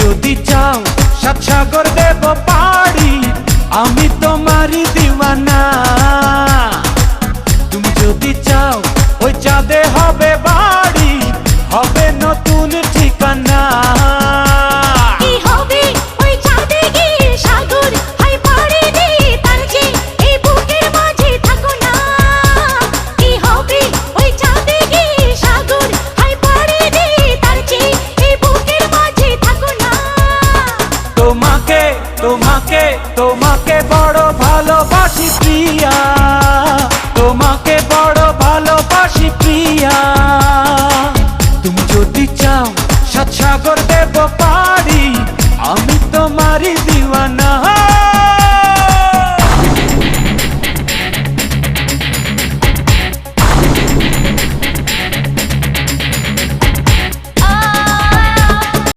যদি চাও সাত সাগর দেব পাড়ি, আমি তোমারই দিওয়ানা। তুমি যদি চাও ওই চাঁদে হবে বাড়ি, হবে নতুন ঠিকানা। তোমাকে তোমাকে তোমাকে বড় ভালোবাসি প্রিয়া, তোমাকে বড় ভালোবাসি প্রিয়া। তুমি যদি চাও সাত সাগর দেব পাড়ি,